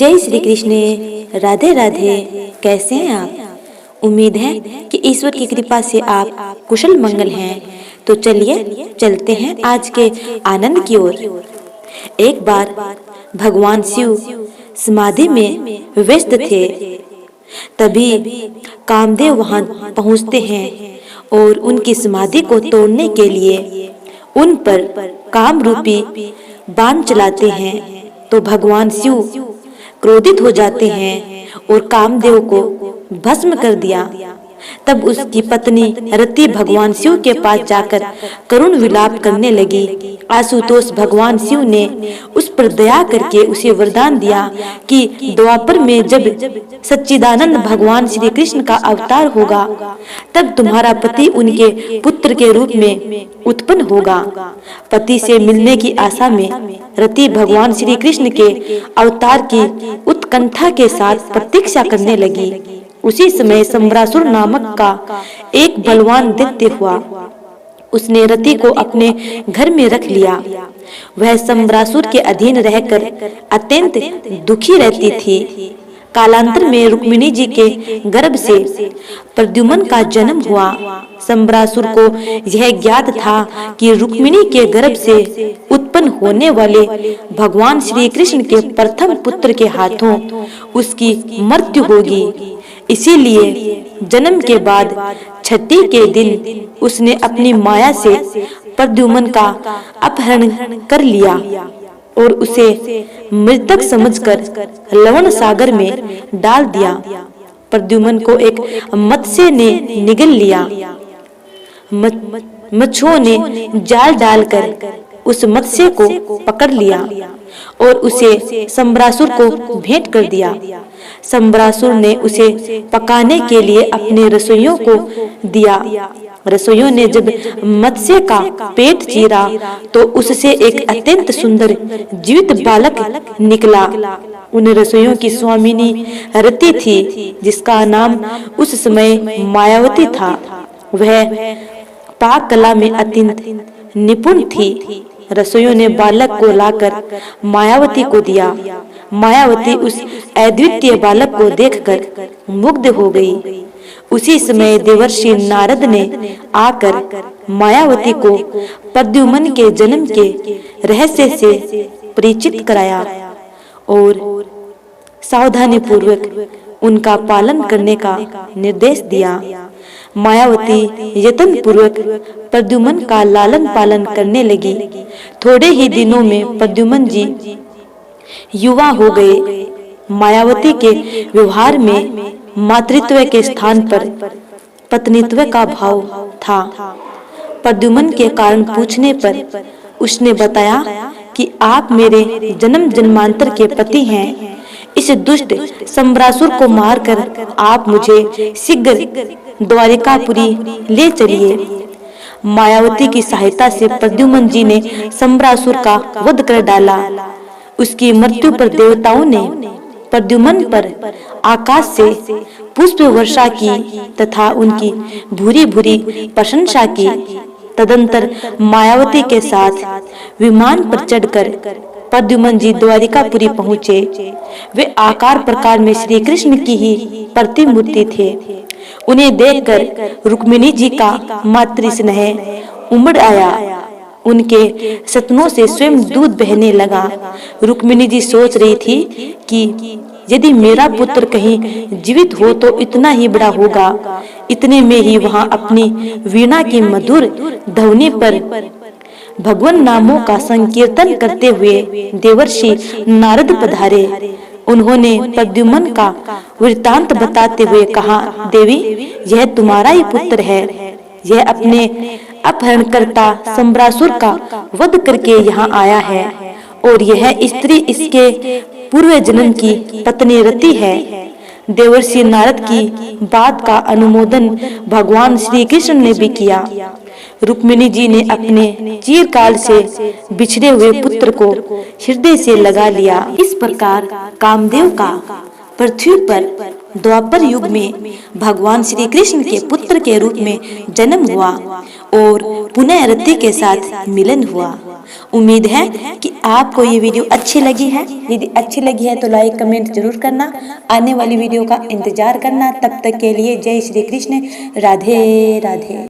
जय श्री कृष्ण। राधे राधे। कैसे हैं आप? उम्मीद है कि ईश्वर की कृपा से आप कुशल मंगल हैं। तो चलिए चलते हैं आज के आनंद की ओर। एक बार भगवान शिव समाधि में व्यस्त थे। तभी कामदेव वहां पहुंचते हैं और उनकी समाधि को तोड़ने के लिए उन पर काम रूपी बाण चलाते हैं। तो भगवान शिव क्रोधित हो जाते हैं और कामदेव को भस्म कर दिया। तब उसकी पत्नी रति भगवान शिव के पास जाकर करुण विलाप करने लगी। आशुतोष भगवान शिव ने उस पर दया करके उसे वरदान दिया कि द्वापर में जब सच्चिदानंद भगवान श्री कृष्ण का अवतार होगा तब तुम्हारा पति उनके पुत्र के रूप में उत्पन्न होगा। पति से मिलने की आशा में रति भगवान श्री कृष्ण के अवतार की उत्कंठा के साथ प्रतीक्षा करने लगी। उसी समय सम्रासुर नामक का एक बलवान दैत्य हुआ। उसने रति को अपने घर में रख लिया। वह सम्रासुर के अधीन रहकर अत्यंत दुखी रहती थी। कालांतर में रुक्मिणी जी के गर्भ से प्रद्युम्न का जन्म हुआ। सम्रासुर को यह ज्ञात था कि रुक्मिणी के गर्भ से उत्पन्न होने वाले भगवान श्री कृष्ण के प्रथम पुत्र के हाथों उसकी मृत्यु होगी। इसीलिए जन्म के बाद छठी के दिन उसने अपनी माया से प्रद्युम्न का अपहरण कर लिया और उसे मृतक समझकर लवण सागर में डाल दिया। प्रद्युम्न को एक मत्स्य ने निगल लिया। मच्छुओं ने जाल डालकर उस मत्स्य को पकड़ लिया और उसे सम्रासुर को भेंट कर दिया। सम्रासुर ने उसे पकाने के लिए अपने रसोइयों को दिया। रसोइयों ने जब मत्स्य का पेट चीरा तो उससे एक अत्यंत सुंदर जीवित बालक निकला। उन रसोइयों की स्वामिनी रति थी, जिसका नाम उस समय मायावती था। वह पाक कला में अत्यंत निपुण थी। रसोइयों ने बालक को लाकर मायावती को दिया। मायावती उस अद्वितीय बालक को देखकर मुग्ध हो गई। उसी समय देवर्षि नारद ने आकर मायावती को प्रद्युम्न के जन्म के रहस्य से परिचित कराया और सावधानी पूर्वक उनका पालन करने का निर्देश दिया। मायावती यत्न पूर्वक प्रद्युम्न का लालन पालन करने लगी। थोड़े ही दिनों में प्रद्युम्न जी युवा हो गए। मायावती के व्यवहार में मातृत्व के स्थान पर पत्नीत्व का भाव था। प्रद्युम्न के कारण पूछने पर उसने बताया कि आप मेरे जन्म जन्मांतर के पति हैं। इस दुष्ट सम्रासुर को मारकर आप मुझे शीघ्र द्वारिकापुरी ले चलिए। मायावती की सहायता से प्रद्युम्न जी ने सम्रासुर का वध कर डाला। उसकी मृत्यु पर देवताओं ने प्रद्युम्न पर आकाश से पुष्प वर्षा की तथा उनकी भूरी भूरी प्रशंसा की। तदंतर मायावती के साथ विमान पर चढ़कर प्रद्युम्न जी द्वारिकापुरी पहुँचे। वे आकार प्रकार में श्री कृष्ण की ही प्रतिमूर्ति थे। उन्हें देखकर रुक्मिणी जी का मातृ स्नेह उमड़ आया। उनके सतनों से स्वयं दूध बहने लगा। रुक्मिणी जी सोच रही थी कि यदि मेरा पुत्र कहीं जीवित हो तो इतना ही बड़ा होगा। इतने में ही वहां अपनी वीणा की मधुर ध्वनि पर भगवान नामों का संकीर्तन करते हुए देवर्षि नारद पधारे। उन्होंने प्रद्युम्न का वृत्तांत बताते हुए कहा, देवी, यह तुम्हारा ही पुत्र है। यह अपने अपहरणकर्ता सम्रासुर का वध करके यहाँ आया है और यह स्त्री इसके पूर्व जन्म की पत्नी रति है। देवर्षि नारद की बात का अनुमोदन भगवान श्री कृष्ण ने भी किया। रुक्मिणी जी ने अपने चिरकाल से बिछड़े हुए पुत्र को हृदय से लगा लिया। इस प्रकार कामदेव का पृथ्वी पर द्वापर युग में भगवान श्री कृष्ण के पुत्र के रूप में जन्म हुआ और पुनः रति के साथ मिलन हुआ। उम्मीद है कि आपको ये वीडियो अच्छी लगी है। यदि अच्छी लगी है तो लाइक कमेंट जरूर करना। आने वाली वीडियो का इंतजार करना। तब तक के लिए जय श्री कृष्ण, राधे राधे।